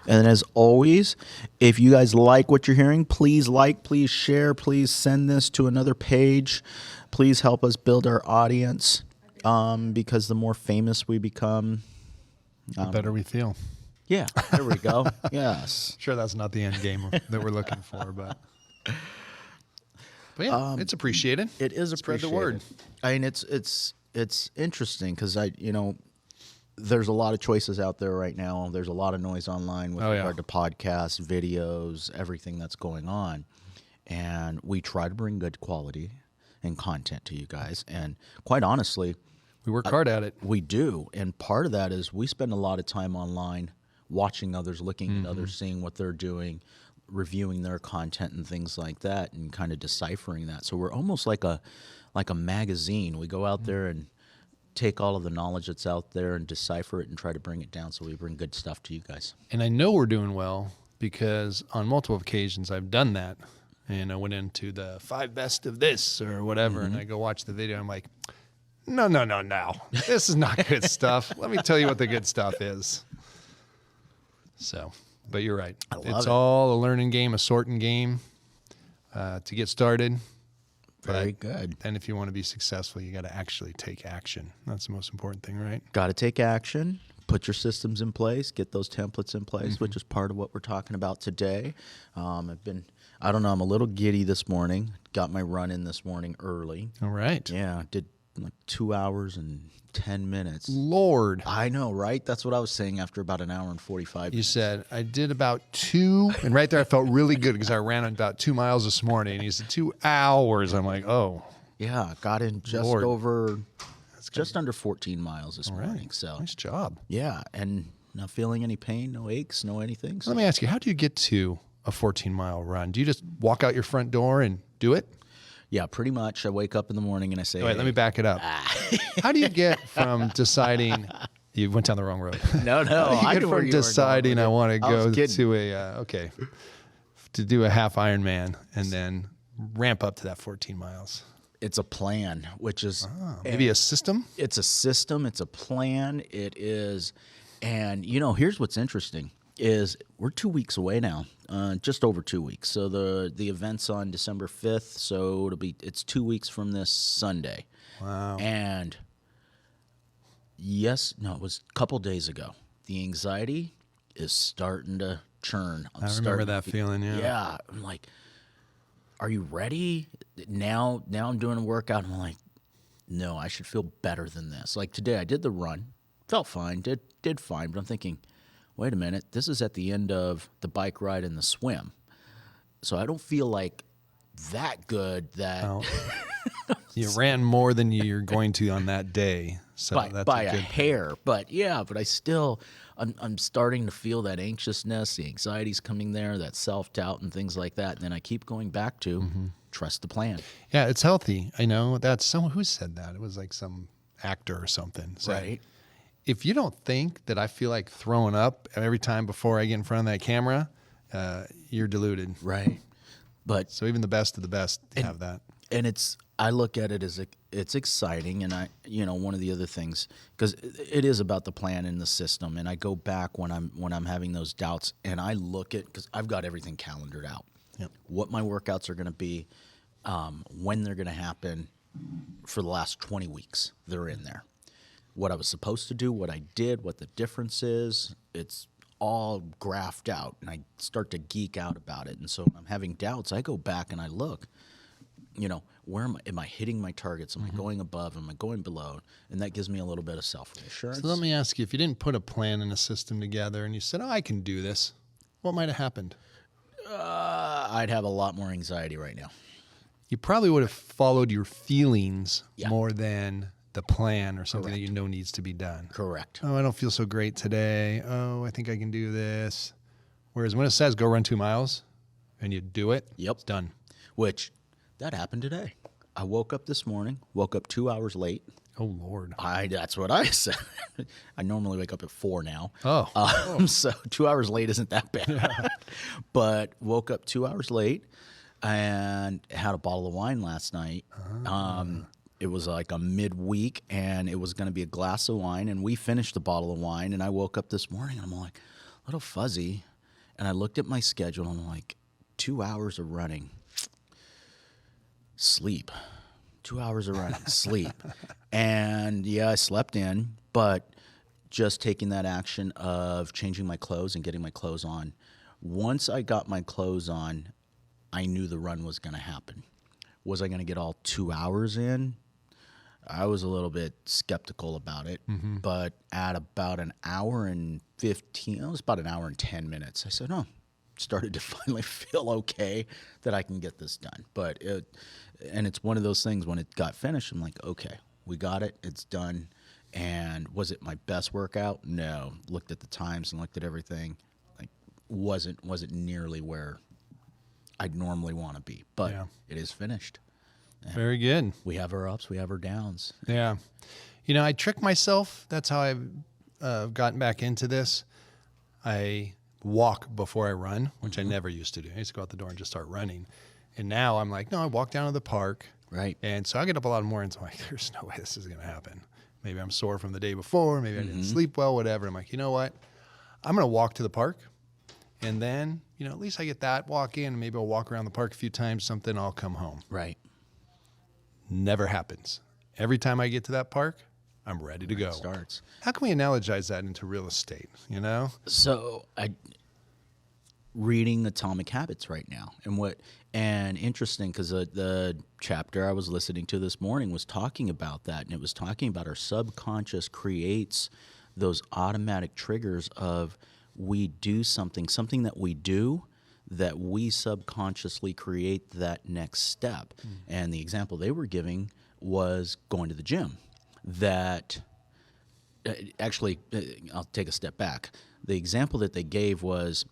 And as always, if you guys like what you're hearing, please like, please share, please send this to another page. Please help us build our audience, because the more famous we become, The better we feel. yeah, there we go. Yes. Sure, that's not the end game that we're looking for, but yeah, it's appreciated. It is Spread appreciated. the word. I mean, it's interesting because there's a lot of choices out there right now. There's a lot of noise online with regard to podcasts, videos, everything that's going on. And we try to bring good quality and content to you guys. And quite honestly, We work hard at it. we do. And part of that is we spend a lot of time online watching others, looking at others, seeing what they're doing, reviewing their content and things like that, and kind of deciphering that. So we're almost like a magazine. We go out there and take all of the knowledge that's out there and decipher it and try to bring it down so we bring good stuff to you guys. And I know we're doing well because on multiple occasions I've done that. And I went into the 5 best of this or whatever, and I go watch the video. I'm like, no. This is not good stuff. Let me tell you what the good stuff is. So, but you're right. It's all a learning game, a sorting game to get started. Very good. And if you want to be successful, you got to actually take action. That's the most important thing, right? Got to take action, put your systems in place, get those templates in place, which is part of what we're talking about today. I'm a little giddy this morning. Got my run in this morning early. All right. Yeah, did like 2 hours and 10 minutes. Lord. I know, right? That's what I was saying after about an hour and 45 You minutes. said, I did about 2, and right there I felt really good because I ran about 2 miles this morning. And you said 2 hours. I'm like, oh. Yeah, got in just Lord. just under 14 miles this morning. So Nice job. yeah, and not feeling any pain, no aches, no anything. So Let me ask you, how do you get to a 14-mile run? Do you just walk out your front door and do it? yeah, pretty much. I wake up in the morning and I say, Wait, let me back it up. How do you get from deciding you went down the wrong road? No, How do you get from deciding I want to go was kidding. to to do a half Ironman and then ramp up to that 14 miles? It's a plan, which is Maybe a system? It's a system. It's a plan. It is, and here's what's interesting is we're 2 weeks away now, just over 2 weeks. So the event's on December 5th, so it's 2 weeks from this Sunday. Wow. And it was a couple days ago. The anxiety is starting to churn. I remember that feeling, yeah. Yeah, I'm like, are you ready? Now I'm doing a workout. I'm like, no, I should feel better than this. Like today, I did the run, felt fine, did fine, but I'm thinking, wait a minute, this is at the end of the bike ride and the swim, so I don't feel like that good. That You ran more than you're going to on that day, so that's by a a good hair, but I still, I'm starting to feel that anxiousness, the anxiety's coming there, that self-doubt and things like that. And then I keep going back to trust the plan. Yeah, it's healthy. I know that's someone who said that. It was like some actor or something. So Right. if you don't think that I feel like throwing up every time before I get in front of that camera, you're deluded. Right. But So even the best of the best have that. and I look at it as it's exciting, and one of the other things, because it is about the plan and the system, and I go back when I'm having those doubts, and I look at, because I've got everything calendared out, what my workouts are going to be, when they're going to happen. For the last 20 weeks, they're in there. What I was supposed to do, what I did, what the difference is, it's all graphed out, and I start to geek out about it. And so when I'm having doubts, I go back and I look, where am I hitting my targets? Am I going above? Am I going below? And that gives me a little bit of self-reassurance. So let me ask you, if you didn't put a plan and a system together and you said, I can do this, what might have happened? I'd have a lot more anxiety right now. You probably would have followed your feelings Yeah. more than the plan or something Correct. that you know needs to be done. Correct. Oh, I don't feel so great today. Oh, I think I can do this. Whereas when it says go run 2 miles and you do it, Yep. it's done. Which, that happened today. I woke up this morning, 2 hours late. Oh, Lord. That's what I said. I normally wake up at 4 now. Oh. So 2 hours late isn't that bad. But woke up 2 hours late and had a bottle of wine last night. It was like a midweek, and it was going to be a glass of wine, and we finished the bottle of wine, and I woke up this morning, and I'm like, a little fuzzy. And I looked at my schedule and I'm like, 2 hours of running, sleep. 2 hours of running, sleep. And yeah, I slept in, but just taking that action of changing my clothes and getting my clothes on. Once I got my clothes on, I knew the run was going to happen. Was I going to get all 2 hours in? I was a little bit skeptical about it, but at about an hour and 15, it was about an hour and 10 minutes, I said, oh, started to finally feel okay that I can get this done. But it's one of those things, when it got finished, I'm like, okay, we got it, it's done. And was it my best workout? No. Looked at the times and looked at everything, like wasn't nearly where I'd normally want to be, but it is finished. And very good. we have our ups, we have our downs. Yeah. You know, I trick myself. That's how I've gotten back into this. I walk before I run, which I never used to do. I used to go out the door and just start running. And now I'm like, no, I walk down to the park. Right. And so I get up a lot more and so I'm like, there's no way this is going to happen. Maybe I'm sore from the day before. Maybe I didn't sleep well, whatever. I'm like, you know what? I'm going to walk to the park. And then, you know, at least I get that walk in. Maybe I'll walk around the park a few times, something, I'll come home. Right. Never happens. Every time I get to that park, I'm ready to go. It starts. How can we analogize that into real estate, you know? So reading Atomic Habits right now, and interesting because the chapter I was listening to this morning was talking about that, and it was talking about our subconscious creates those automatic triggers of we do something that we do that we subconsciously create that next step. And the example they were giving was going to the gym. That actually, I'll take a step back. The example that they gave was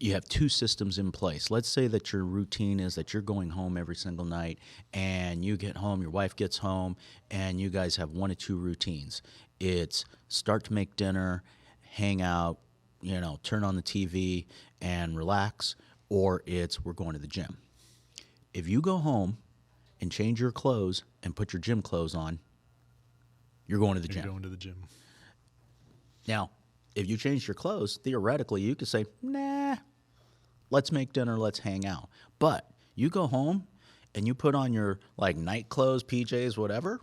you have two systems in place. Let's say that your routine is that you're going home every single night, and you get home, your wife gets home, and you guys have one of two routines. It's start to make dinner, hang out, you know, turn on the TV and relax, or it's we're going to the gym. If you go home and change your clothes and put your gym clothes on, you're going to the gym. You're going to the gym. Now, if you change your clothes, theoretically, you could say, nah, let's make dinner, let's hang out. But you go home and you put on your like night clothes, PJs, whatever,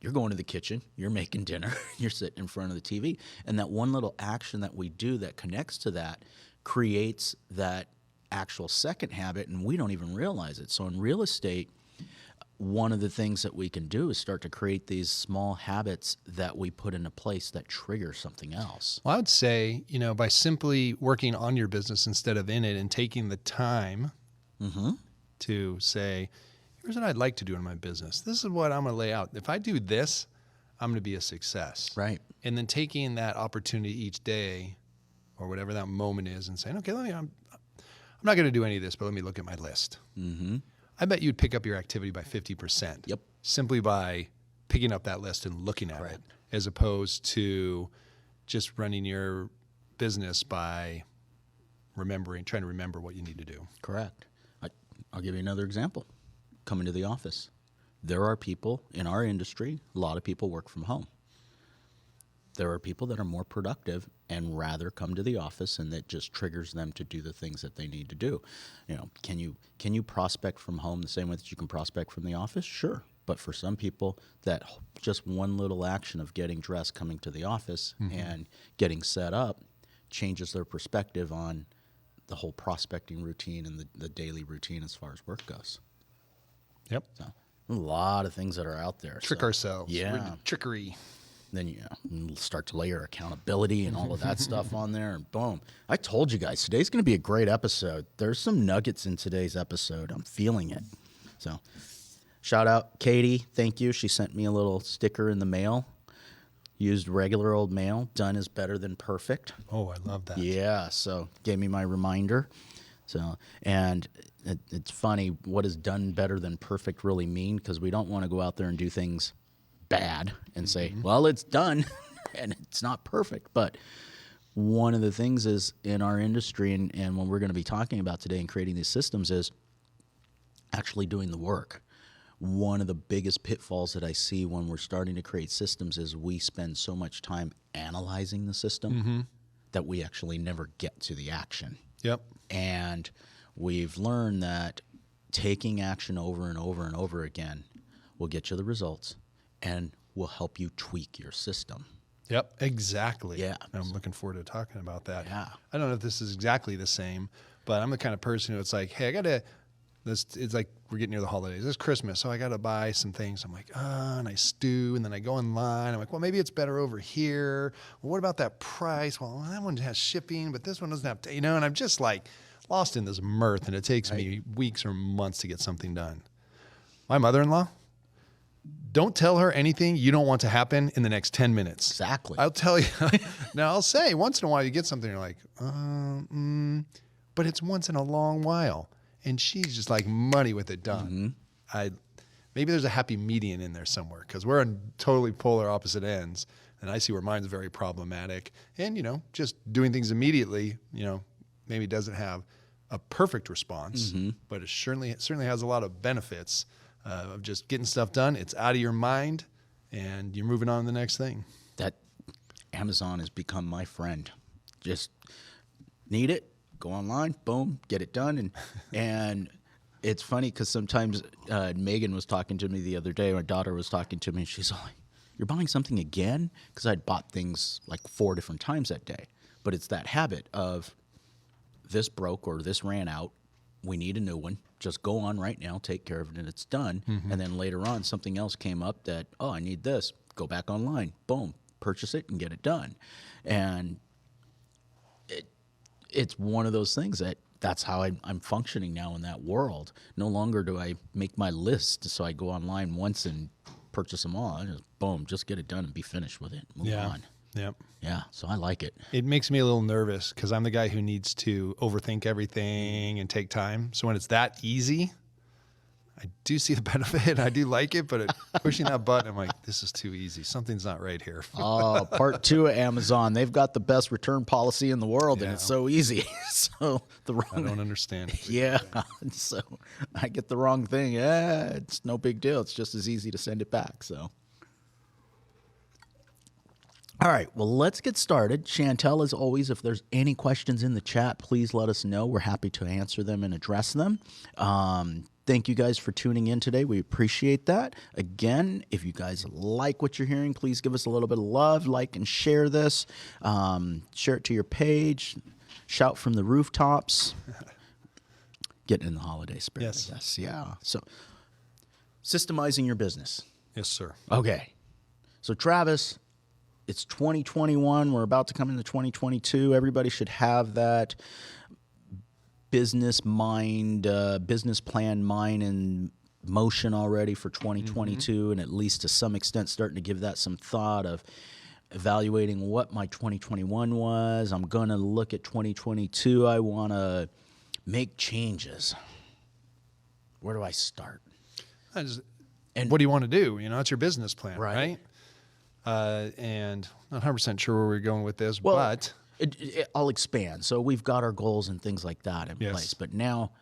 you're going to the kitchen, you're making dinner, you're sitting in front of the TV. And that one little action that we do that connects to that creates that actual second habit, and we don't even realize it. So in real estate, one of the things that we can do is start to create these small habits that we put into place that trigger something else. Well, I would say, you know, by simply working on your business instead of in it and taking the time to say, here's what I'd like to do in my business. This is what I'm going to lay out. If I do this, I'm going to be a success. Right. And then taking that opportunity each day or whatever that moment is and saying, okay, I'm not going to do any of this, but let me look at my list. I bet you'd pick up your activity by 50%. Yep. Simply by picking up that list and looking at it, as opposed to just running your business by trying to remember what you need to do. Correct. I'll give you another example. Coming to the office. There are people in our industry, a lot of people work from home. There are people that are more productive and rather come to the office, and that just triggers them to do the things that they need to do. You know, can you prospect from home the same way that you can prospect from the office? Sure. But for some people, that just one little action of getting dressed, coming to the office, and getting set up changes their perspective on the whole prospecting routine and the daily routine as far as work goes. Yep. So a lot of things that are out there. Trick ourselves. Yeah. We're into trickery. Then you start to layer accountability and all of that stuff on there, and boom. I told you guys, today's going to be a great episode. There's some nuggets in today's episode. I'm feeling it. So shout out Katie. Thank you. She sent me a little sticker in the mail. Used regular old mail. Done is better than perfect. Oh, I love that. Yeah, so gave me my reminder. So, and it's funny, what does done better than perfect really mean? Because we don't want to go out there and do things bad and say, well, it's done and it's not perfect. But one of the things is in our industry, and what we're going to be talking about today and creating these systems, is actually doing the work. One of the biggest pitfalls that I see when we're starting to create systems is we spend so much time analyzing the system that we actually never get to the action. Yep. And we've learned that taking action over and over and over again will get you the results and will help you tweak your system. Yep, exactly. Yeah. I'm looking forward to talking about that. Yeah. I don't know if this is exactly the same, but I'm the kind of person who it's like, hey, it's like we're getting near the holidays. It's Christmas, so I got to buy some things. I'm like, and I stew, and then I go online. I'm like, well, maybe it's better over here. Well, what about that price? Well, that one has shipping, but this one doesn't have, and I'm just like lost in this mirth, and it takes me weeks or months to get something done. My mother-in-law, don't tell her anything you don't want to happen in the next 10 minutes. Exactly. I'll tell you. Now, I'll say once in a while you get something, you're like, but it's once in a long while. And she's just like money with it done. Maybe there's a happy median in there somewhere because we're on totally polar opposite ends. And I see where mine's very problematic. And, just doing things immediately, maybe doesn't have a perfect response, but it certainly has a lot of benefits of just getting stuff done. It's out of your mind, and you're moving on to the next thing. That Amazon has become my friend. Just need it, go online, boom, get it done. And it's funny because sometimes Megan was talking to me the other day, my daughter was talking to me, and she's like, you're buying something again? Because I'd bought things like 4 different times that day. But it's that habit of this broke or this ran out. We need a new one. Just go on right now, take care of it, and it's done. And then later on, something else came up that, I need this. Go back online. Boom. Purchase it and get it done. And it's one of those things that's how I'm functioning now in that world. No longer do I make my list so I go online once and purchase them all. I just, boom, just get it done and be finished with it. Move on. Yep. Yeah, so I like it. It makes me a little nervous because I'm the guy who needs to overthink everything and take time. So when it's that easy, I do see the benefit. I do like it, but pushing that button, I'm like, this is too easy. Something's not right here. Part 2 of Amazon. They've got the best return policy in the world, and it's so easy. So I don't understand it. Yeah, so I get the wrong thing. Yeah, it's no big deal. It's just as easy to send it back. So. All right, well, let's get started. Chantel, as always, if there's any questions in the chat, please let us know. We're happy to answer them and address them. Thank you guys for tuning in today. We appreciate that. Again, if you guys like what you're hearing, please give us a little bit of love, like and share this. Share it to your page. Shout from the rooftops. Getting in the holiday spirit, Yes. I guess. Yeah. So, systemizing your business. Yes, sir. Okay. So, Travis, it's 2021. We're about to come into 2022. Everybody should have that business plan mind in motion already for 2022, and at least to some extent starting to give that some thought of evaluating what my 2021 was. I'm going to look at 2022. I want to make changes. Where do I start? And what do you want to do? It's your business plan, Right. And not 100% sure where we're going with this, Well, but I'll expand. So we've got our goals and things like that in place, but now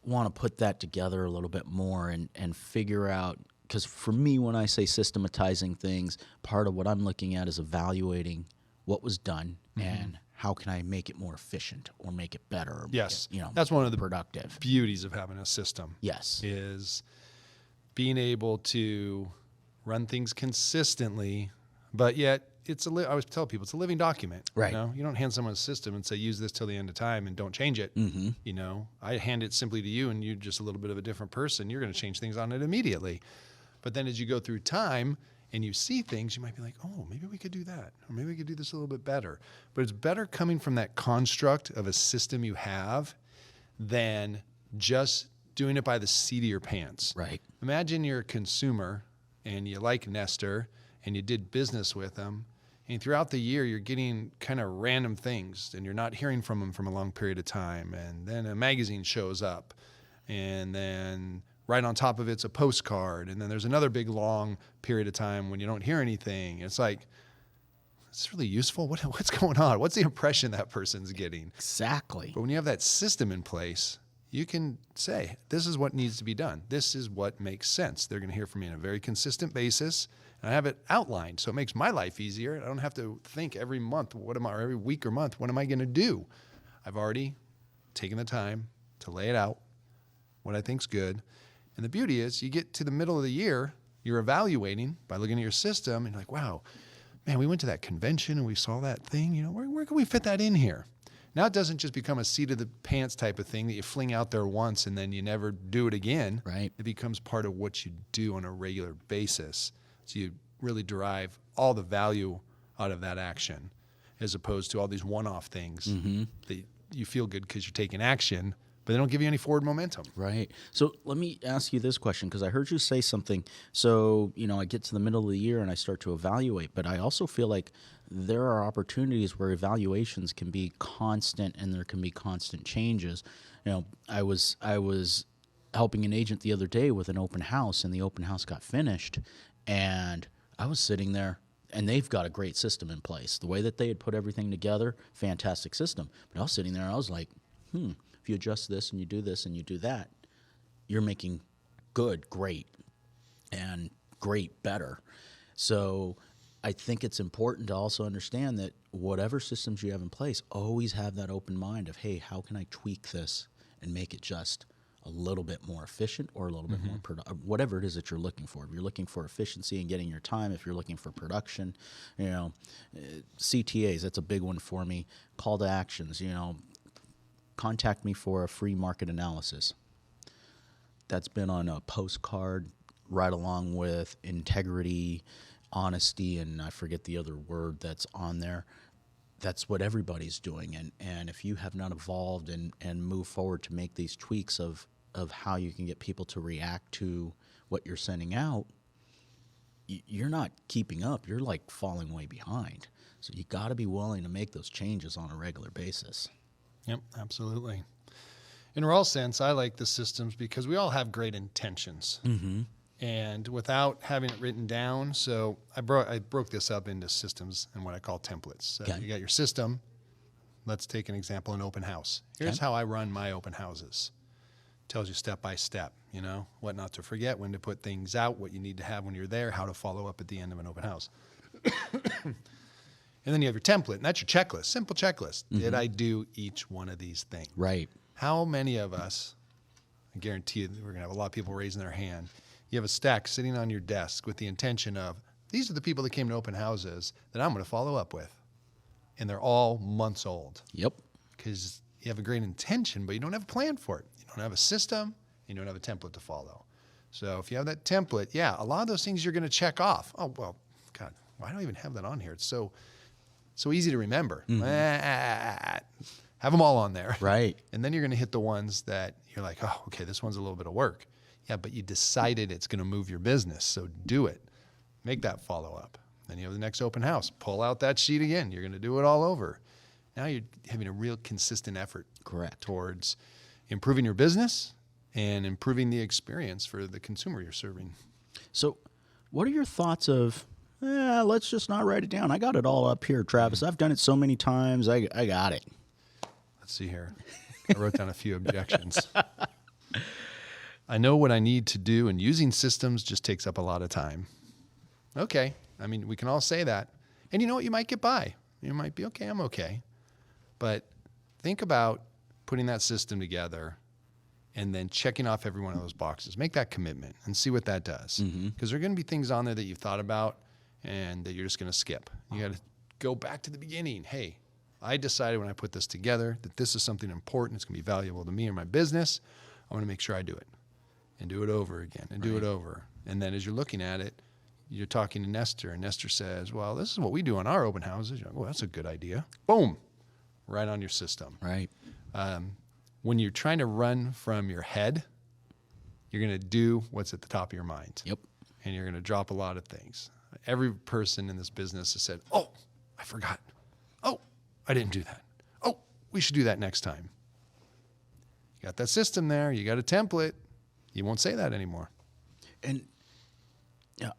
want to put that together a little bit more and figure out, because for me, when I say systematizing things, part of what I'm looking at is evaluating what was done and how can I make it more efficient or make it better. Or make it, that's one of the productive beauties of having a system. Yes. Is being able to run things consistently, but yet I always tell people it's a living document. Right. You don't hand someone a system and say, use this till the end of time and don't change it. I hand it simply to you and you're just a little bit of a different person. You're going to change things on it immediately. But then as you go through time and you see things, you might be like, oh, maybe we could do that. Or maybe we could do this a little bit better. But it's better coming from that construct of a system you have than just doing it by the seat of your pants. Right. Imagine you're a consumer and you like Nestor and you did business with them, and throughout the year you're getting kind of random things and you're not hearing from them from a long period of time, and then a magazine shows up, and then right on top of it's a postcard, and then there's another big long period of time when you don't hear anything. It's like, it's really useful. What's going on? What's the impression that person's getting? Exactly. But when you have that system in place, you can say, this is what needs to be done. This is what makes sense. They're going to hear from me on a very consistent basis. And I have it outlined, so it makes my life easier. I don't have to think every month, or every week or month, what am I going to do? I've already taken the time to lay it out, what I think's good. And the beauty is, you get to the middle of the year, you're evaluating by looking at your system, and you're like, wow, man, we went to that convention and we saw that thing. Where can we fit that in here? Now it doesn't just become a seat of the pants type of thing that you fling out there once and then you never do it again. Right. It becomes part of what you do on a regular basis. So you really derive all the value out of that action, as opposed to all these one-off things that you feel good because you're taking action, but they don't give you any forward momentum. Right. So let me ask you this question, because I heard you say something. So, I get to the middle of the year and I start to evaluate, but I also feel like there are opportunities where evaluations can be constant and there can be constant changes. I was helping an agent the other day with an open house, and the open house got finished, and I was sitting there, and they've got a great system in place. The way that they had put everything together, fantastic system. But I was sitting there and I was like, if you adjust this and you do this and you do that, you're making good, great, and great better. So I think it's important to also understand that whatever systems you have in place, always have that open mind of, hey, how can I tweak this and make it just a little bit more efficient or a little bit more productive, whatever it is that you're looking for. If you're looking for efficiency and getting your time, if you're looking for production, CTAs, that's a big one for me. Call to actions, contact me for a free market analysis. That's been on a postcard right along with integrity, honesty, and I forget the other word that's on there. That's what everybody's doing. And if you have not evolved and moved forward to make these tweaks of how you can get people to react to what you're sending out, you're not keeping up. You're like falling way behind. So you got to be willing to make those changes on a regular basis. Yep, absolutely. In a raw sense, I like the systems because we all have great intentions. And without having it written down, so I broke this up into systems and what I call templates. So you got your system. Let's take an example, an open house. Here's how I run my open houses. Tells you step by step, what not to forget, when to put things out, what you need to have when you're there, how to follow up at the end of an open house. And then you have your template, and that's your checklist, simple checklist. Did I do each one of these things? Right. How many of us, I guarantee you we're going to have a lot of people raising their hand, you have a stack sitting on your desk with the intention of, these are the people that came to open houses that I'm going to follow up with. And they're all months old. Yep. Because you have a great intention, but you don't have a plan for it. You don't have a system. You don't have a template to follow. So if you have that template, a lot of those things you're going to check off. Oh, well, God, why do I even have that on here? It's so easy to remember. Have them all on there. Right. And then you're going to hit the ones that you're like, oh, okay, this one's a little bit of work. Yeah, but you decided it's going to move your business, so do it. Make that follow-up. Then you have the next open house. Pull out that sheet again. You're going to do it all over. Now you're having a real consistent effort towards improving your business and improving the experience for the consumer you're serving. So what are your thoughts of, let's just not write it down. I got it all up here, Travis. I've done it so many times. I got it. Let's see here. I wrote down a few objections. I know what I need to do, and using systems just takes up a lot of time. Okay. I mean, we can all say that. And you know what? You might get by. You might be, okay, I'm okay. But think about putting that system together and then checking off every one of those boxes. Make that commitment and see what that does. Because there are going to be things on there that you've thought about and that you're just going to skip. You got to go back to the beginning. Hey, I decided when I put this together that this is something important. It's going to be valuable to me or my business. I want to make sure I do it. And do it over again and do it over. And then as you're looking at it, you're talking to Nestor, and Nestor says, well, this is what we do on our open houses. You're like, well, that's a good idea. Boom. Right on your system. Right. When you're trying to run from your head, you're going to do what's at the top of your mind. Yep. And you're going to drop a lot of things. Every person in this business has said, oh, I forgot. Oh, I didn't do that. Oh, we should do that next time. You got that system there. You got a template. You won't say that anymore. And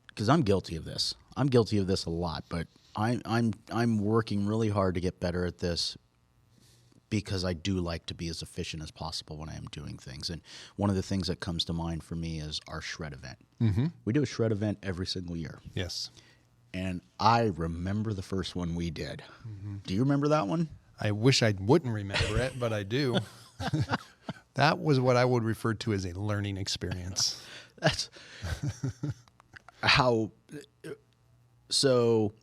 because I'm guilty of this. I'm guilty of this a lot, but I'm working really hard to get better at this because I do like to be as efficient as possible when I am doing things. And one of the things that comes to mind for me is our shred event. Mm-hmm. We do a shred event every single year. Yes. And I remember the first one we did. Mm-hmm. Do you remember that one? I wish I wouldn't remember it, but I do. That was what I would refer to as a learning experience. That's how. So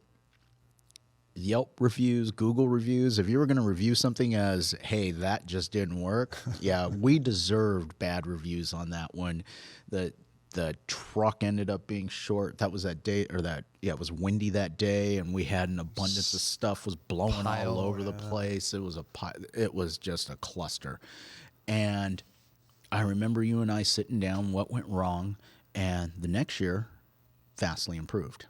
Yelp reviews, Google reviews, if you were going to review something as, hey, that just didn't work, yeah, we deserved bad reviews on that one. The truck ended up being short. That was that day, or that, yeah, it was windy that day, and we had an abundance of stuff was blowing all over the place. It was just a cluster. And I remember you and I sitting down, what went wrong, and the next year, vastly improved.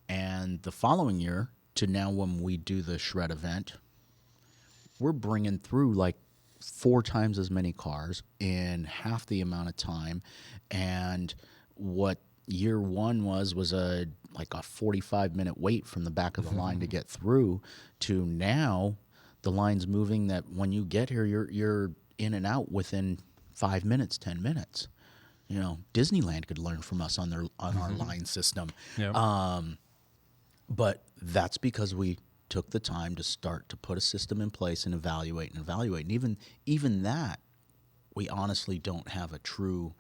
And the following year, to now when we do the shred event, we're bringing through like 4 times as many cars in half the amount of time. And what year one was a 45-minute wait from the back of the line to get through, to now the line's moving that when you get here, you're in and out within 5 minutes, 10 minutes. You know, Disneyland could learn from us on our line system. Yep. But that's because we took the time to start to put a system in place and evaluate. And even that, we honestly don't have a true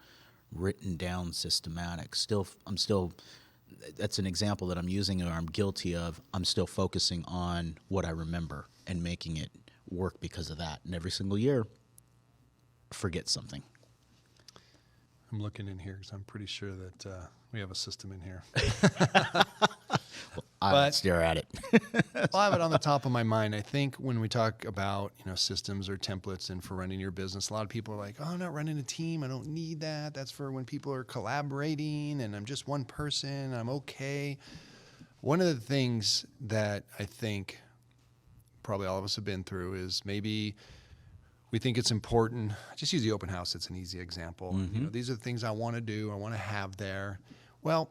written down systematic. That's an example that I'm using, or I'm guilty of. I'm still focusing on what I remember and making it work because of that. And every single year, forget something. I'm looking in here because I'm pretty sure that we have a system in here. I stare at it. Well, I have it on the top of my mind. I think when we talk about, systems or templates and for running your business, a lot of people are like, oh, I'm not running a team. I don't need that. That's for when people are collaborating and I'm just one person. I'm okay. One of the things that I think probably all of us have been through is maybe we think it's important. Just use the open house. It's an easy example. Mm-hmm. These are the things I want to do. I want to have there. Well,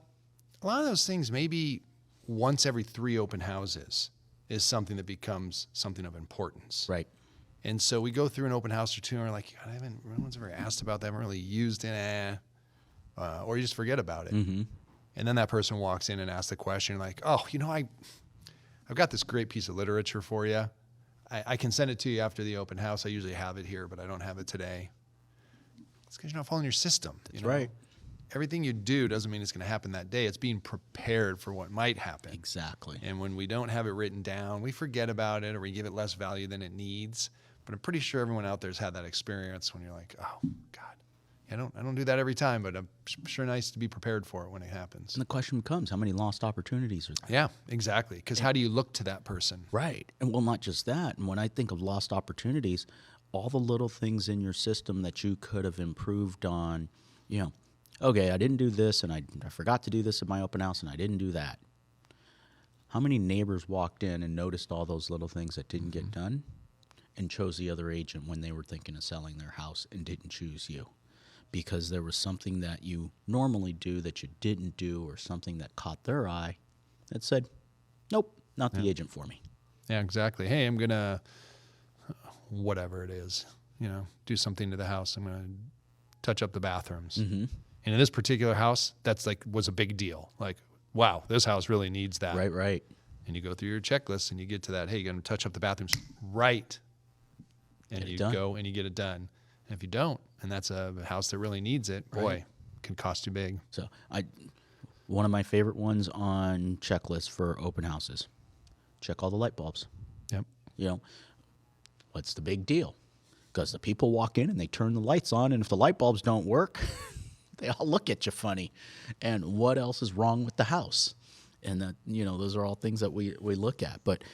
a lot of those things maybe once every 3 open houses is something that becomes something of importance. Right. And so we go through an open house or 2 and we're like, God, no one's ever asked about that. I haven't really used it. Or you just forget about it. Mm-hmm. And then that person walks in and asks the question like, oh, I've got this great piece of literature for you. I can send it to you after the open house. I usually have it here, but I don't have it today. It's because you're not following your system. That's right. Everything you do doesn't mean it's going to happen that day. It's being prepared for what might happen. Exactly. And when we don't have it written down, we forget about it or we give it less value than it needs. But I'm pretty sure everyone out there has had that experience when you're like, oh, God, I don't do that every time, but I'm sure nice to be prepared for it when it happens. And the question becomes, how many lost opportunities are there? Yeah, exactly. Because how do you look to that person? Right. And well, not just that. And when I think of lost opportunities, all the little things in your system that you could have improved on, okay, I didn't do this, and I forgot to do this at my open house, and I didn't do that. How many neighbors walked in and noticed all those little things that didn't get done and chose the other agent when they were thinking of selling their house and didn't choose you? Because there was something that you normally do that you didn't do, or something that caught their eye that said, nope, not the agent for me. Yeah, exactly. Hey, I'm going to, whatever it is, do something to the house. I'm going to touch up the bathrooms. Mm-hmm. And in this particular house, that's was a big deal. Like, wow, this house really needs that. Right. And you go through your checklist and you get to that, hey, you're going to touch up the bathrooms right. And you go and you get it done. And if you don't, and that's a house that really needs it, boy, it can cost you big. So one of my favorite ones on checklists for open houses, check all the light bulbs. Yep. What's the big deal? Because the people walk in and they turn the lights on, and if the light bulbs don't work, they all look at you funny. And what else is wrong with the house? And that, those are all things that we look at. But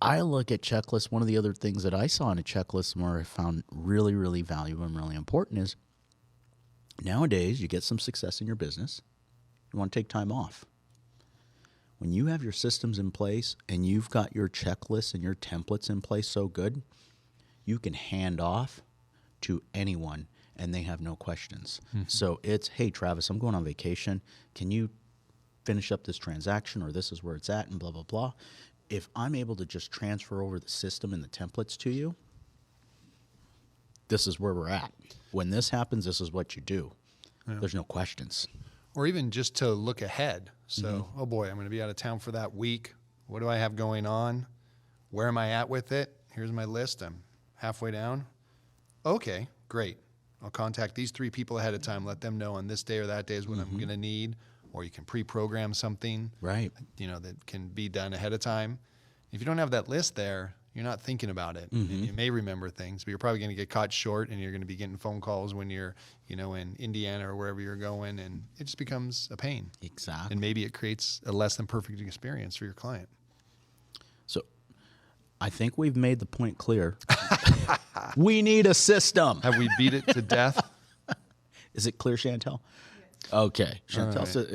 I look at checklists. One of the other things that I saw in a checklist where I found really, really valuable and really important is nowadays you get some success in your business. You want to take time off. When you have your systems in place and you've got your checklists and your templates in place so good, you can hand off to anyone and they have no questions. Mm-hmm. So it's, hey, Travis, I'm going on vacation. Can you finish up this transaction, or this is where it's at, and blah, blah, blah. if I'm able to just transfer over the system and the templates to you, this is where we're at. When this happens, this is what you do. Yeah. There's no questions. Or even just to look ahead. So, oh boy, I'm going to be out of town for that week. What do I have going on? Where am I at with it? Here's my list. I'm halfway down. Okay, great. I'll contact these 3 people ahead of time, let them know on this day or that day is what I'm going to need. Or you can pre-program something, right? That can be done ahead of time. If you don't have that list there, you're not thinking about it. And you may remember things, but you're probably going to get caught short, and you're going to be getting phone calls when you're, in Indiana or wherever you're going, and it just becomes a pain. Exactly. And maybe it creates a less than perfect experience for your client. So I think we've made the point clear. We need a system. Have we beat it to death? Is it clear, Chantel? Okay, Chantel said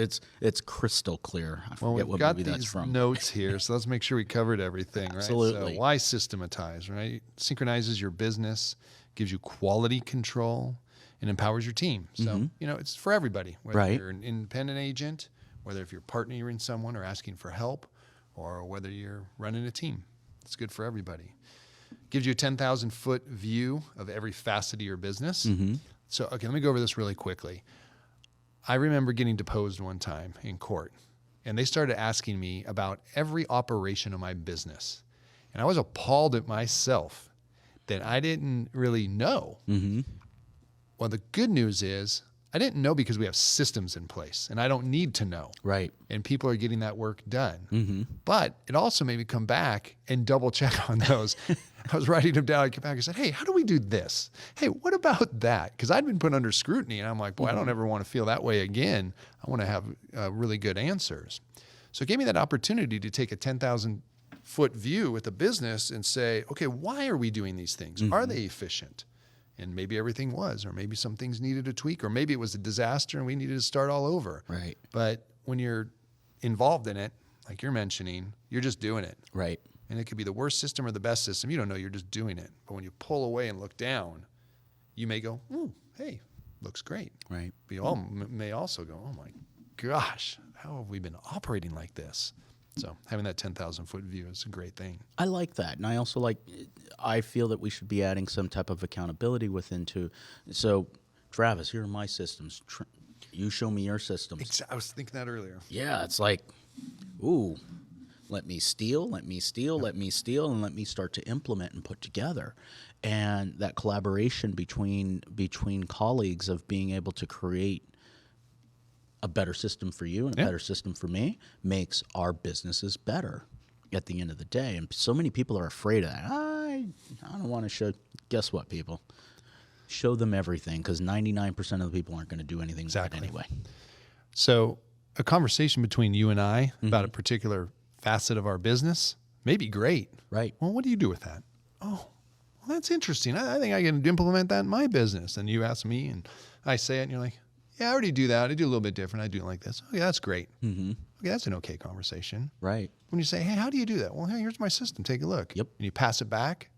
it's crystal clear. I forget what movie that's from. Notes here, so let's make sure we covered everything, right? Absolutely. So why Systematize, right? Synchronizes your business, gives you quality control, and empowers your team. So, it's for everybody, whether you're an independent agent, whether if you're partnering someone or asking for help, or whether you're running a team. It's good for everybody. Gives you a 10,000-foot view of every facet of your business. So, okay, let me go over this really quickly. I remember getting deposed one time in court, and they started asking me about every operation of my business. And I was appalled at myself that I didn't really know. Well, the good news is I didn't know because we have systems in place, and I don't need to know. Right. And people are getting that work done. But it also made me come back and double check on those. I was writing them down. I came back and said, hey, how do we do this? Hey, what about that? Because I'd been put under scrutiny, and I'm like, boy, I don't ever want to feel that way again. I want to have really good answers. So it gave me that opportunity to take a 10,000-foot view with a business and say, okay, why are we doing these things? Are they efficient? And maybe everything was, or maybe some things needed a tweak, or maybe it was a disaster and we needed to start all over. Right. But when you're involved in it, like you're mentioning, you're just doing it. Right. And it could be the worst system or the best system. You don't know, you're just doing it. But when you pull away and look down, you may go, ooh, hey, looks great. Right. But you all may also go, oh my gosh, how have we been operating like this? So having that 10,000-foot view is a great thing. I like that. And I also I feel that we should be adding some type of accountability within too. So, Travis, here are my systems. You show me your systems. I was thinking that earlier. Yeah, it's like, ooh, let me steal, let me steal, let me steal, and let me start to implement and put together. And that collaboration between colleagues of being able to create a better system for you and a better system for me makes our businesses better at the end of the day. And so many people are afraid of that. I don't want to show. Guess what, people? Show them everything, because 99% of the people aren't going to do anything with it anyway. So a conversation between you and I about a particular facet of our business may be great. Right. Well, what do you do with that? Oh, well, that's interesting. I think I can implement that in my business. And you ask me, and I say it, and you're like, yeah, I already do that. I do a little bit different. I do it like this. Oh, yeah, that's great. Okay, that's an okay conversation. Right. When you say, hey, how do you do that? Well, hey, here's my system. Take a look. Yep. And you pass it back.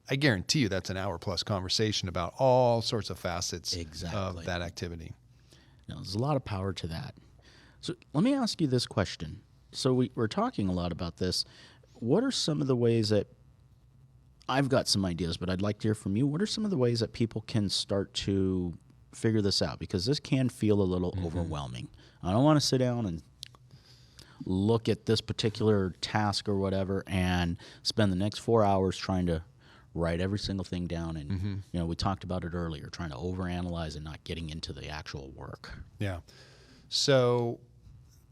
I guarantee you that's an hour-plus conversation about all sorts of facets of that activity. Now, there's a lot of power to that. So let me ask you this question. So we're talking a lot about this. What are some of the ways that I've got some ideas, but I'd like to hear from you. What are some of the ways that people can start to figure this out? Because this can feel a little overwhelming. I don't want to sit down and look at this particular task or whatever and spend the next 4 hours trying to write every single thing down. And, we talked about it earlier, trying to overanalyze and not getting into the actual work. Yeah. So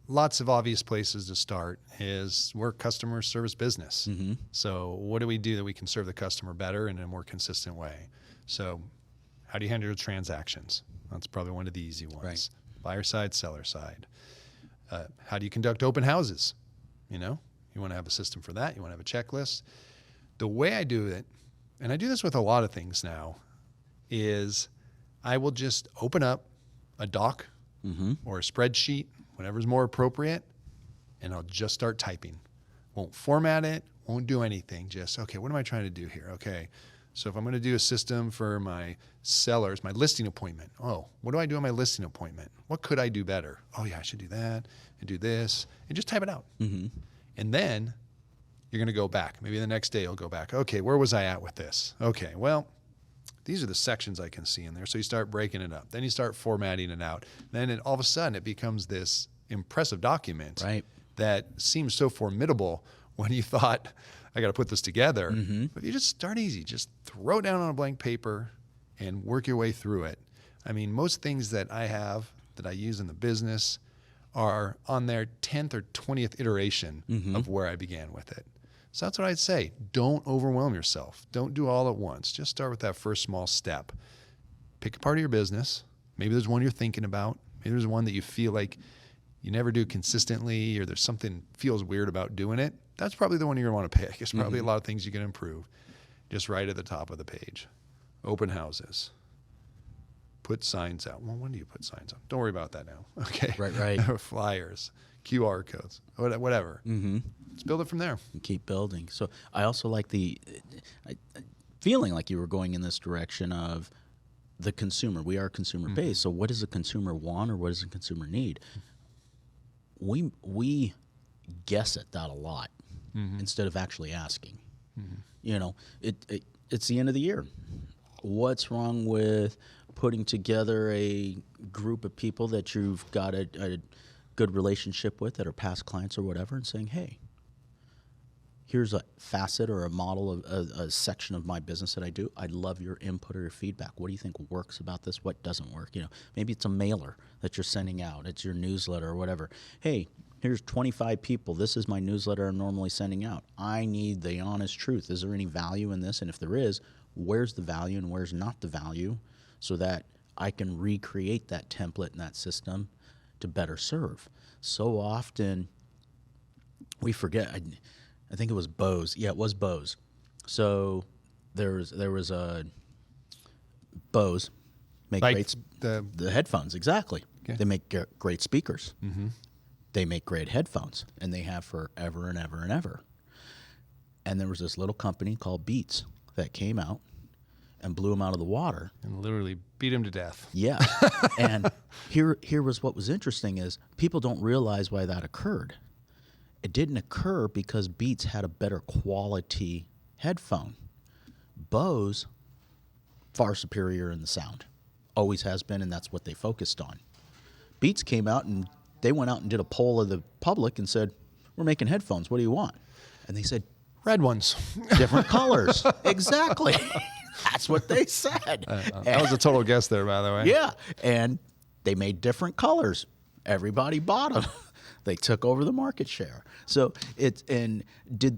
lots of obvious places to start is we're a customer service business. So what do we do that we can serve the customer better and in a more consistent way? So how do you handle your transactions? That's probably one of the easy ones. Right. Buyer side, seller side. How do you conduct open houses? You want to have a system for that. You want to have a checklist. The way I do it, and I do this with a lot of things now, is I will just open up a doc or a spreadsheet, whatever's more appropriate, and I'll just start typing. Won't format it, won't do anything. Just, okay, what am I trying to do here? Okay, so if I'm going to do a system for my sellers, my listing appointment, what do I do on my listing appointment? What could I do better? Oh, yeah, I should do that and do this, and just type it out. And then you're going to go back. Maybe the next day you'll go back. Okay, where was I at with this? Okay, well, these are the sections I can see in there. So you start breaking it up. Then you start formatting it out. Then all of a sudden it becomes this impressive document that seems so formidable when you thought, I got to put this together. But you just start easy. Just throw it down on a blank paper and work your way through it. I mean, most things that I have that I use in the business are on their 10th or 20th iteration of where I began with it. So that's what I'd say. Don't overwhelm yourself. Don't do all at once. Just start with that first small step. Pick a part of your business. Maybe there's one you're thinking about. Maybe there's one that you feel like you never do consistently, or there's something feels weird about doing it. That's probably the one you're going to want to pick. There's probably a lot of things you can improve. Just right at the top of the page. Open houses. Put signs out. Well, when do you put signs up? Don't worry about that now. Okay. Right. Flyers, QR codes, whatever. Let's build it from there. And keep building. So I also like feeling like you were going in this direction of the consumer. We are consumer based. So what does a consumer want, or what does a consumer need? We guess at that a lot instead of actually asking. You know, it's the end of the year. What's wrong with putting together a group of people that you've got a good relationship with that are past clients or whatever, and saying, hey, here's a facet or a model of a section of my business that I do. I'd love your input or your feedback. What do you think works about this? What doesn't work? You know, maybe it's a mailer that you're sending out. It's your newsletter or whatever. Hey, here's 25 people. This is my newsletter I'm normally sending out. I need the honest truth. Is there any value in this? And if there is, where's the value and where's not the value, so that I can recreate that template and that system to better serve. So often we forget. I think it was Bose. Yeah, it was Bose. So there was a Bose make Like great the headphones, exactly. Okay. They make great speakers. They make great headphones, and they have forever and ever and ever. And there was this little company called Beats that came out and blew them out of the water. And literally beat him to death. Yeah. And here was what was interesting is people don't realize why that occurred. It didn't occur because Beats had a better quality headphone. Bose, far superior in the sound. Always has been, and that's what they focused on. Beats came out, and they went out and did a poll of the public and said, we're making headphones. What do you want? And they said, Red ones. different colors. Exactly. That's what they said. That was a total guess there, by the way. Yeah. And they made different colors. Everybody bought them. They took over the market share. So do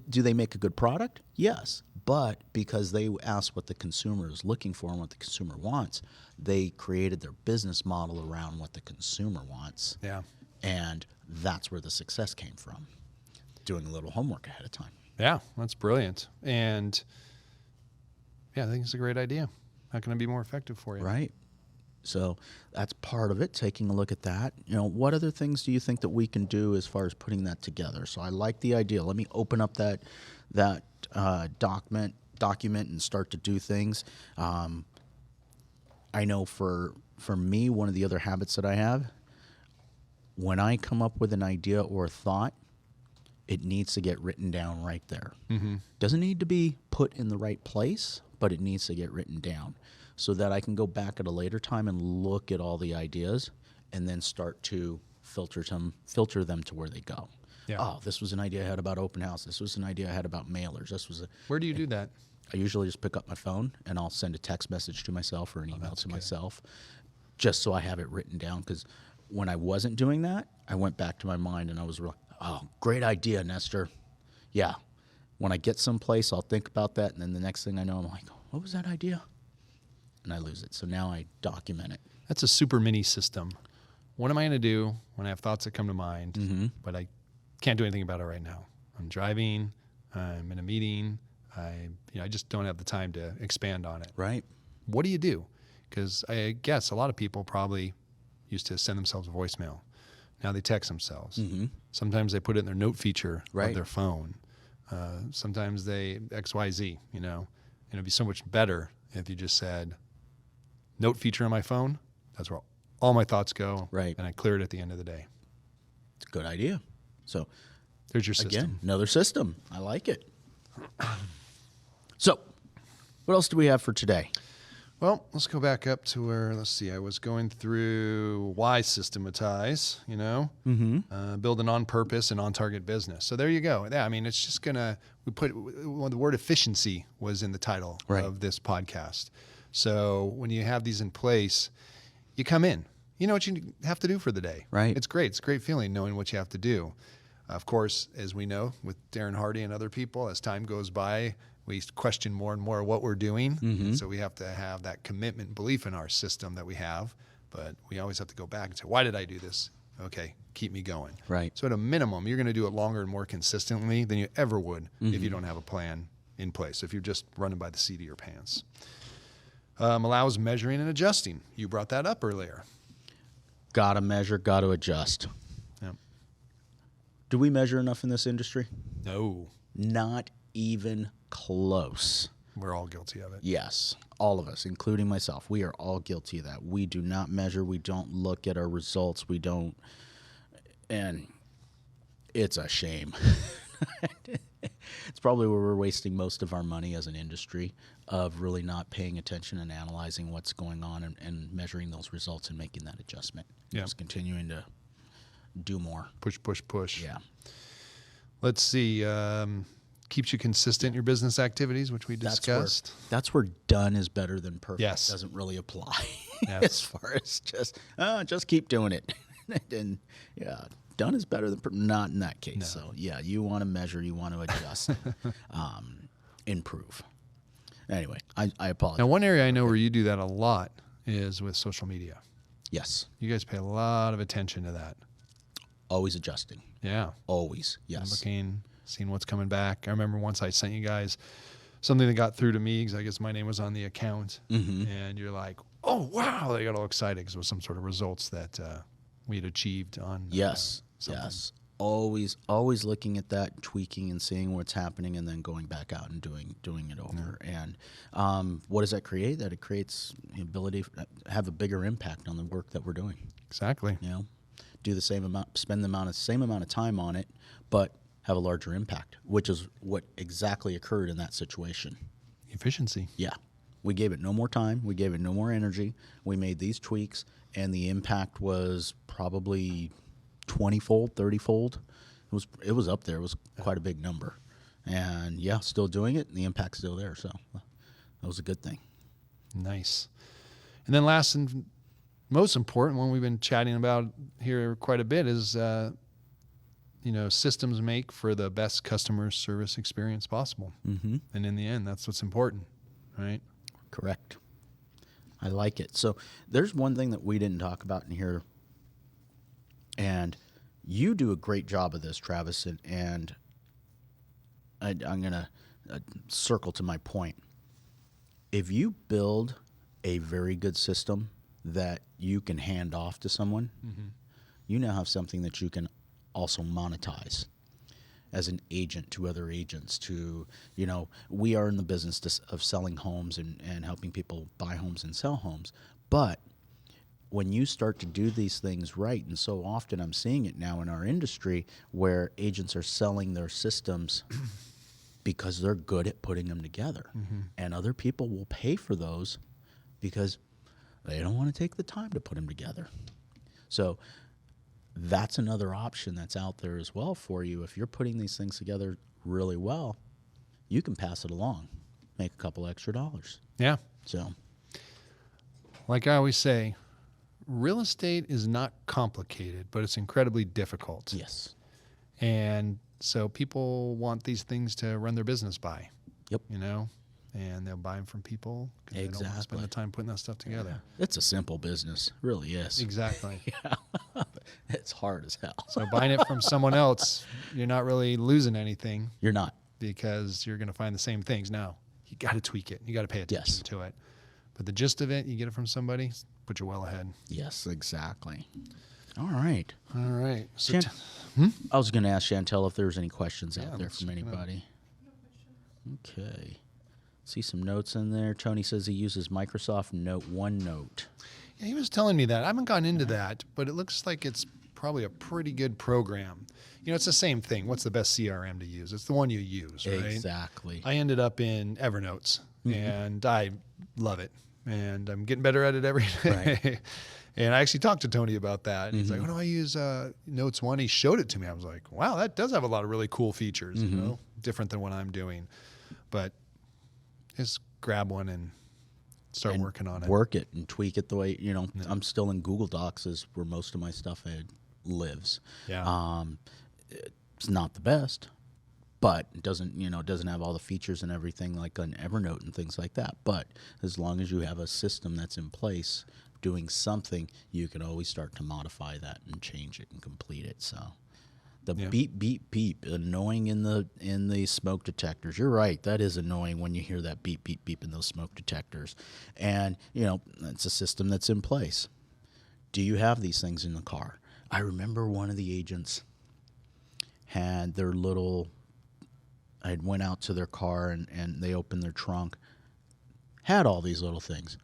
they make a good product? Yes. But because they asked what the consumer is looking for and what the consumer wants, they created their business model around what the consumer wants. Yeah. And that's where the success came from. Doing a little homework ahead of time. Yeah, that's brilliant. And yeah, I think it's a great idea. How can it be more effective for you? Right. So that's part of it, taking a look at that. You know, what other things do you think that we can do as far as putting that together? So I like the idea. Let me open up that document and start to do things. I know for me, one of the other habits that I have, when I come up with an idea or a thought, it needs to get written down right there. Doesn't need to be put in the right place, but it needs to get written down so that I can go back at a later time and look at all the ideas and then start to filter them to where they go. Yeah. Oh, this was an idea I had about open house. This was an idea I had about mailers. Where do you do that? I usually just pick up my phone and I'll send a text message to myself or an email to myself just so I have it written down. Because when I wasn't doing that, I went back to my mind and I was really, oh, great idea, Nestor. Yeah. When I get someplace, I'll think about that. And then the next thing I know, I'm like, what was that idea? And I lose it. So now I document it. That's a super mini system. What am I going to do when I have thoughts that come to mind, but I can't do anything about it right now? I'm driving. I'm in a meeting. I just don't have the time to expand on it. Right. What do you do? Because I guess a lot of people probably used to send themselves a voicemail. Now they text themselves. Sometimes they put it in their note feature of their phone. Sometimes they XYZ, And it'd be so much better if you just said, note feature on my phone, that's where all my thoughts go. Right. And I clear it at the end of the day. It's a good idea. So there's your system. again, another system. I like it. So, what else do we have for today? Well, let's go back up to where, let's see, I was going through why systematize, build an on-purpose and on-target business. So there you go. Yeah, I mean, it's just going to, the word efficiency was in the title of this podcast. So when you have these in place, you come in, you know what you have to do for the day. Right. It's great. It's a great feeling knowing what you have to do. Of course, as we know with Darren Hardy and other people, as time goes by, we question more and more what we're doing. And so we have to have that commitment and belief in our system that we have. But we always have to go back and say, why did I do this? Okay, keep me going. Right. So at a minimum, you're going to do it longer and more consistently than you ever would if you don't have a plan in place, if you're just running by the seat of your pants. Allows measuring and adjusting. You brought that up earlier. Got to measure, got to adjust. Yep. Do we measure enough in this industry? No. Not even close. We're all guilty of it. Yes, all of us, including myself. We are all guilty of that. We do not measure. We don't look at our results. We don't. And it's a shame. It's probably where we're wasting most of our money as an industry, of really not paying attention and analyzing what's going on and measuring those results and making that adjustment. Yeah. Just continuing to do more. Push, push, push. Yeah. Let's see. Keeps you consistent in your business activities, which we discussed. That's where done is better than perfect. Yes. Doesn't really apply Yes. as far as just keep doing it. And yeah, done is better than not in that case. No. So yeah, you want to measure, you want to adjust, improve. Anyway, I apologize. Now, one area I know where you do that a lot is with social media. Yes. You guys pay a lot of attention to that. Always adjusting. Yeah. Always. Yes. Looking, seeing what's coming back. I remember once I sent you guys something that got through to me because I guess my name was on the account. And you're like, oh, wow. They got all excited because it was some sort of results that we had achieved on Yes. something. Yes. Always looking at that, tweaking and seeing what's happening, and then going back out and doing it over. And what does that create? That it creates the ability to have a bigger impact on the work that we're doing. Exactly. You know, do the same amount, spend the same amount of time on it, but have a larger impact, which is what exactly occurred in that situation. Efficiency. Yeah. We gave it no more time. We gave it no more energy. We made these tweaks, and the impact was probably 20-fold, 30-fold. It was up there. It was quite a big number. And, yeah, still doing it, and the impact's still there. So that was a good thing. Nice. And then last and most important one we've been chatting about here quite a bit is, systems make for the best customer service experience possible. And in the end, that's what's important, right? Correct. I like it. So there's one thing that we didn't talk about in here, and you do a great job of this, Travis, and I'm going to circle to my point. If you build a very good system that you can hand off to someone, you now have something that you can also monetize as an agent to other agents. We are in the business of selling homes and helping people buy homes and sell homes. But when you start to do these things right, and so often I'm seeing it now in our industry where agents are selling their systems because they're good at putting them together. And other people will pay for those because they don't want to take the time to put them together. So that's another option that's out there as well for you. If you're putting these things together really well, you can pass it along, make a couple extra dollars. Yeah. So, like I always say, real estate is not complicated, but it's incredibly difficult. yes. And so people want these things to run their business by. Yep. And they'll buy them from people because they don't want to Exactly. spend the time putting that stuff together. It's a simple business. It really is. Exactly. It's hard as hell. So buying it from someone else, you're not really losing anything You're not. because you're going to find the same things. Now, you got to tweak it. You got to pay attention Yes. to it. But the gist of it, you get it from somebody, put you well ahead. Yes, exactly. All right. All right. So I was going to ask Chantel if there's any questions Yeah, out there let's from check it out. anybody. Okay. See some notes in there. Tony says he uses Microsoft OneNote. yeah, he was telling me that. I haven't gone into that, but it looks like it's probably a pretty good program. You know, it's the same thing. What's the best CRM to use? It's the one you use, right? Exactly. I ended up in Evernote, and I love it. And I'm getting better at it every day. Right. And I actually talked to Tony about that. And he's like, oh, no, I use Notes One. He showed it to me. I was like, wow, that does have a lot of really cool features, you know, different than what I'm doing. But just grab one and start working on it. Work it and tweak it the way, you know, I'm still in Google Docs is where most of my stuff lives. Yeah. It's not the best, but it doesn't, you know, it doesn't have all the features and everything like on Evernote and things like that. But as long as you have a system that's in place doing something, you can always start to modify that and change it and complete it. So the beep, beep, beep, annoying in the smoke detectors. You're right. That is annoying when you hear that beep, beep, beep in those smoke detectors. And, you know, it's a system that's in place. Do you have these things in the car? I remember one of the agents had their little, I went out to their car and they opened their trunk, had all these little things.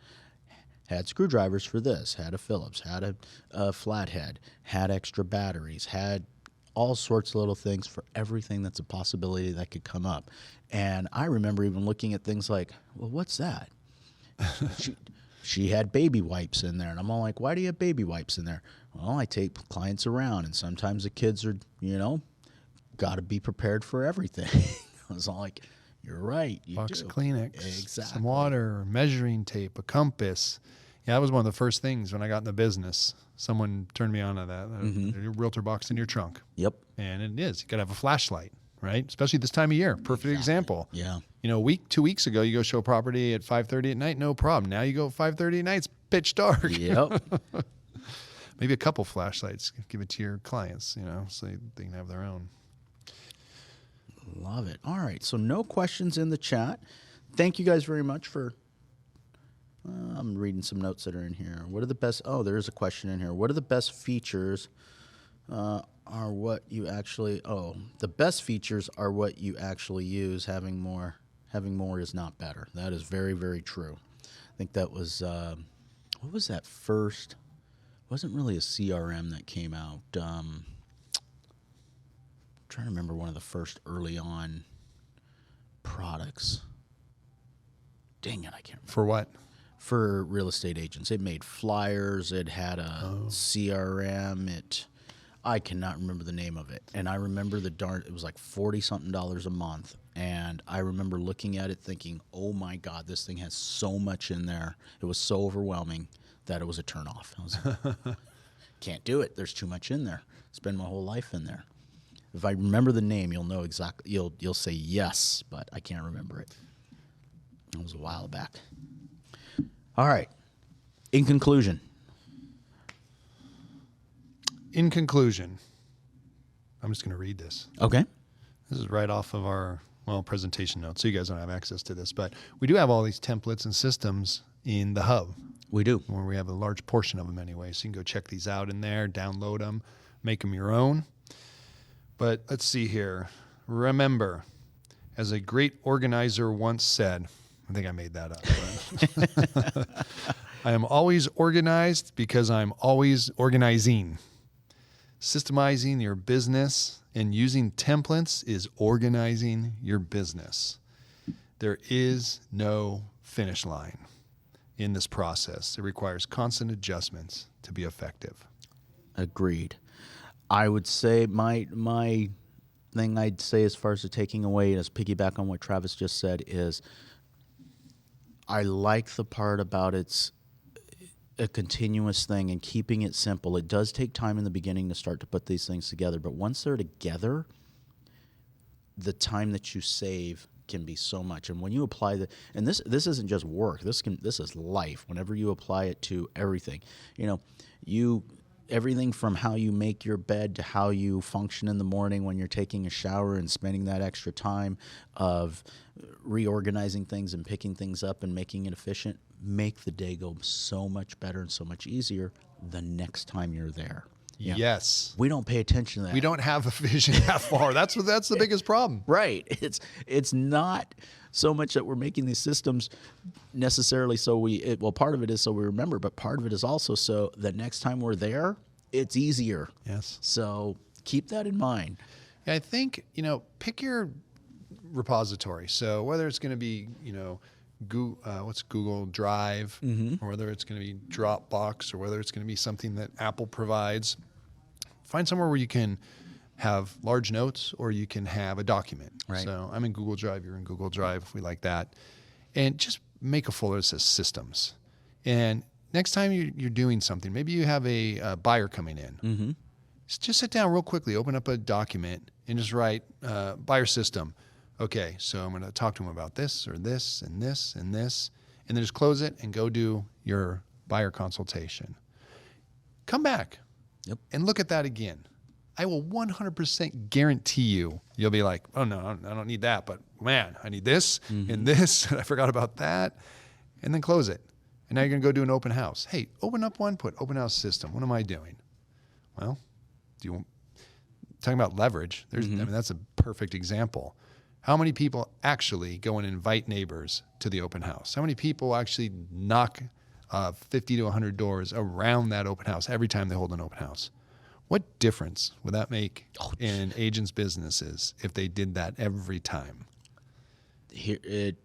Had screwdrivers for this, had a Phillips, had a flathead, had extra batteries, had all sorts of little things for everything that's a possibility that could come up. And I remember even looking at things like, well, what's that? She had baby wipes in there. And I'm all like, why do you have baby wipes in there? Well, I take clients around, and sometimes the kids are, you know, got to be prepared for everything. I was all like, you're right. You Box do. of Kleenex, Exactly. some water, measuring tape, a compass. Yeah, that was one of the first things when I got in the business. Someone turned me on to that. A realtor box in your trunk. Yep. And it is. You got to have a flashlight, right? Especially this time of year. Perfect example. Yeah. You know, 2 weeks ago, you go show a property at 5:30 at night, no problem. Now you go 5:30 at night, it's pitch dark. Yep. Maybe a couple flashlights. Give it to your clients, you know, so they can have their own. Love it. All right. So no questions in the chat. Thank you guys very much for. I'm reading some notes that are in here. What are the best? Oh, there is a question in here. What are the best features? Are what you actually? Oh, the best features are what you actually use. Having more is not better. That is very, very true. I think that was what was that first? It wasn't really a CRM that came out. I'm trying to remember one of the first early on products. Dang it, I can't remember. For what? For real estate agents. It made flyers. It had a CRM. I cannot remember the name of it. And I remember it was like $40-something a month. And I remember looking at it thinking, oh my God, this thing has so much in there. It was so overwhelming that it was a turnoff. I was like, can't do it. There's too much in there. Spend my whole life in there. If I remember the name, you'll know exactly. You'll say yes, but I can't remember it. It was a while back. All right. In conclusion. In conclusion, I'm just going to read this. Okay. This is right off of our, presentation notes. So you guys don't have access to this, but we do have all these templates and systems in the hub. We do. Where we have a large portion of them anyway. So you can go check these out in there, download them, make them your own. But let's see here. Remember, as a great organizer once said, I think I made that up. But I am always organized because I'm always organizing. Systemizing your business and using templates is organizing your business. There is no finish line in this process. It requires constant adjustments to be effective. Agreed. I would say my thing I'd say as far as the taking away, as piggyback on what Travis just said, is I like the part about it's a continuous thing and keeping it simple. It does take time in the beginning to start to put these things together, but once they're together, the time that you save can be so much. And when you apply and this isn't just work. This is life. Whenever you apply it to everything, everything from how you make your bed to how you function in the morning when you're taking a shower and spending that extra time of reorganizing things and picking things up and making it efficient, make the day go so much better and so much easier the next time you're there. Yeah. Yes. We don't pay attention to that. We don't have a vision that far. That's the biggest problem. Right. It's not so much that we're making these systems necessarily so part of it is so we remember, but part of it is also so the next time we're there, it's easier. Yes. So keep that in mind. Yeah, I think, pick your repository. So whether it's going to be, what's Google Drive, or whether it's going to be Dropbox, or whether it's going to be something that Apple provides, find somewhere where you can have large notes or you can have a document. Right. So I'm in Google Drive, you're in Google Drive, if we like that. And just make a folder that says systems. And next time you're doing something, maybe you have a buyer coming in. Just sit down real quickly, open up a document, and just write buyer system. Okay, so I'm going to talk to him about this or this and this and this, and then just close it and go do your buyer consultation. Come back and look at that again. I will 100% guarantee you'll be like, oh, no, I don't need that, but man, I need this and this, and I forgot about that, and then close it. And now you're going to go do an open house. Hey, open up one, put open house system. What am I doing? Well, talking about leverage, I mean, that's a perfect example. How many people actually go and invite neighbors to the open house? How many people actually knock 50 to 100 doors around that open house every time they hold an open house? What difference would that make in agents' businesses if they did that every time? It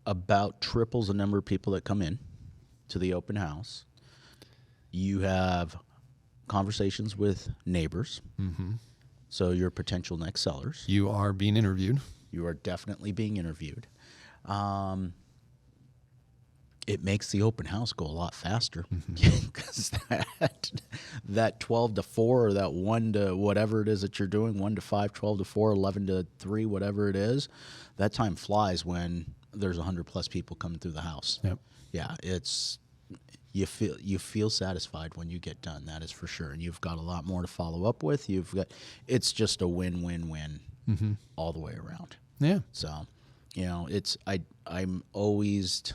about triples the number of people that come in to the open house. You have conversations with neighbors. So your potential next sellers. You are being interviewed. You are definitely being interviewed. It makes the open house go a lot faster because that 12 to 4 or that 1 to whatever it is that you're doing, 1 to 5, 12 to 4, 11 to 3, whatever it is, that time flies when there's 100 plus people coming through the house. Yep. Yeah, you feel satisfied when you get done. That is for sure, and you've got a lot more to follow up with. It's just a win-win-win all the way around. Yeah. So, I'm always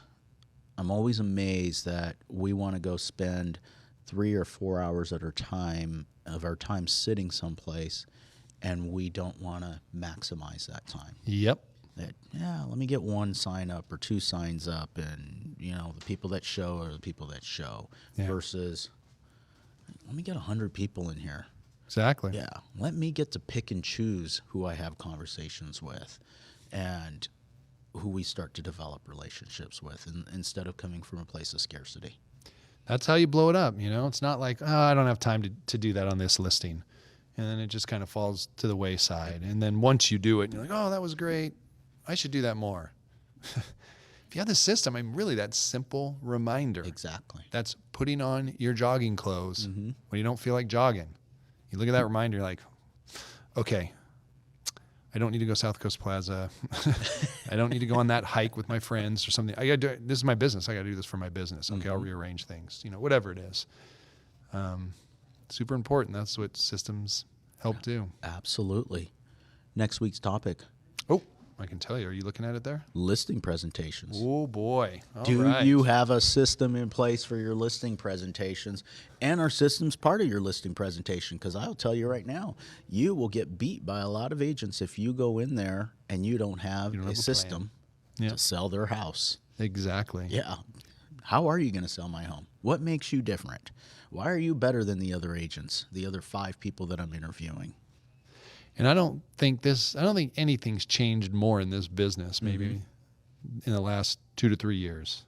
amazed that we want to go spend 3 or 4 hours of our time sitting someplace, and we don't want to maximize that time. Yep. Let me get 1 sign up or 2 signs up, and the people that show are the people that show versus let me get 100 people in here. Exactly. Yeah, let me get to pick and choose who I have conversations with, and who we start to develop relationships with, instead of coming from a place of scarcity. That's how you blow it up. It's not like, I don't have time to do that on this listing, and then it just kind of falls to the wayside. And then once you do it, you're like, oh, that was great. I should do that more. If you have the system, really that simple reminder. Exactly. That's putting on your jogging clothes when you don't feel like jogging. You look at that reminder, you're like, okay, I don't need to go South Coast Plaza. I don't need to go on that hike with my friends or something. I got to do it. This is my business. I got to do this for my business. Okay, I'll rearrange things. Whatever it is. Super important. That's what systems help do. Absolutely. Next week's topic. Oh, I can tell you. Are you looking at it there? Listing presentations. Oh, boy. Do you have a system in place for your listing presentations? And are systems part of your listing presentation? Because I'll tell you right now, you will get beat by a lot of agents if you go in there and you don't have a system to sell their house. Exactly. Yeah. How are you going to sell my home? What makes you different? Why are you better than the other agents, the other 5 people that I'm interviewing? And I don't think anything's changed more in this business, maybe in the last 2 to 3 years,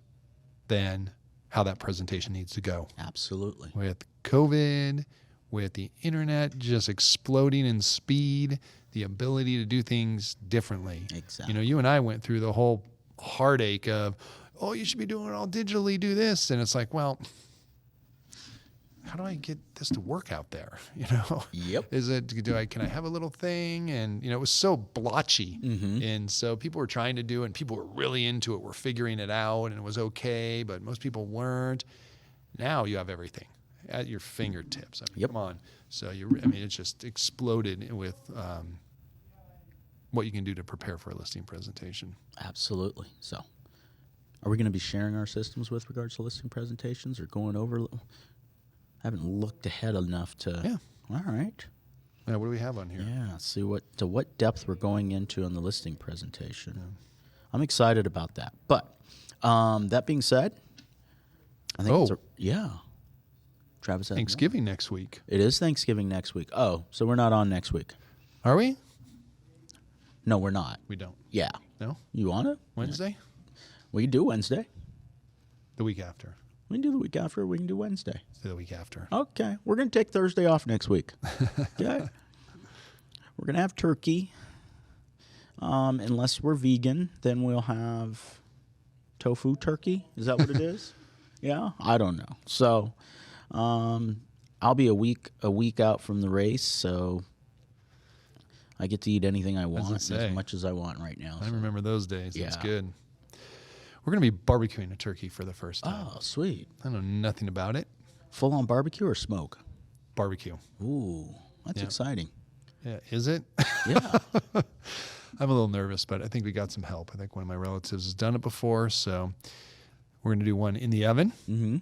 than how that presentation needs to go. Absolutely. With COVID, with the internet just exploding in speed, the ability to do things differently. Exactly. You and I went through the whole heartache of, oh, you should be doing it all digitally, do this. And it's like, well, how do I get this to work out there? Yep. Can I have a little thing? And, it was so blotchy. And so people were trying to do it, and people were really into it. We're figuring it out, and it was okay, but most people weren't. Now you have everything at your fingertips. Come on. So it's just exploded with what you can do to prepare for a listing presentation. Absolutely. So are we going to be sharing our systems with regards to listing presentations, or going over? I haven't looked ahead enough to. Yeah. All right. Yeah, what do we have on here? Yeah. See what depth we're going into on the listing presentation. Yeah. I'm excited about that. But that being said, I think Travis has Thanksgiving next week. It is Thanksgiving next week. Oh, so we're not on next week. Are we? No, we're not. We don't. Yeah. No? You want it? Wednesday? We can do Wednesday. The week after. We can do the week after. We can do Wednesday. The week after. Okay. We're going to take Thursday off next week. Okay. We're going to have turkey. Unless we're vegan, then we'll have tofu turkey. Is that what it is? Yeah? I don't know. So I'll be a week out from the race, so I get to eat anything I want as much as I want right now. I remember those days. Yeah. That's good. We're going to be barbecuing a turkey for the first time. Oh, sweet. I know nothing about it. Full on barbecue or smoke? Barbecue. Ooh, that's exciting. Yeah, is it? Yeah. I'm a little nervous, but I think we got some help. I think one of my relatives has done it before, so we're going to do one in the oven. Mm-hmm.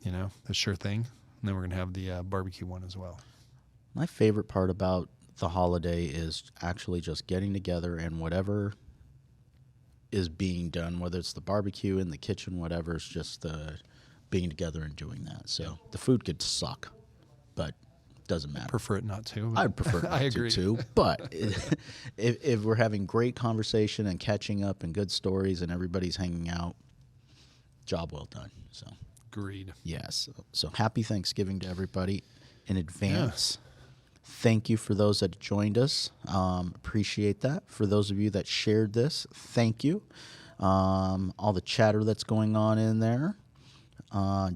You know, the sure thing. And then we're going to have the barbecue one as well. My favorite part about the holiday is actually just getting together and whatever is being done, whether it's the barbecue in the kitchen, whatever, it's just the being together and doing that. So the food could suck, but it doesn't matter. Prefer it not to. I'd prefer it not I to agree. too. But if we're having great conversation and catching up and good stories and everybody's hanging out, job well done. So Agreed. yes. So happy Thanksgiving to everybody in advance. Yeah. Thank you for those that joined us. Appreciate that. For those of you that shared this, thank you. All the chatter that's going on in there.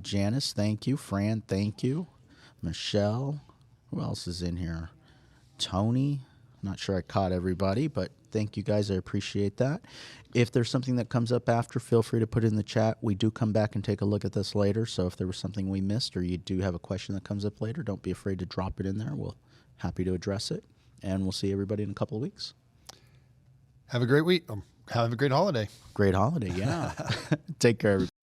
Janice, thank you. Fran, thank you. Michelle, who else is in here? Tony, not sure I caught everybody, but thank you guys. I appreciate that. If there's something that comes up after, feel free to put it in the chat. We do come back and take a look at this later. So if there was something we missed or you do have a question that comes up later, don't be afraid to drop it in there. We'll happy to address it. And we'll see everybody in a couple of weeks. Have a great week. Have a great holiday. Great holiday, yeah. Take care, everybody.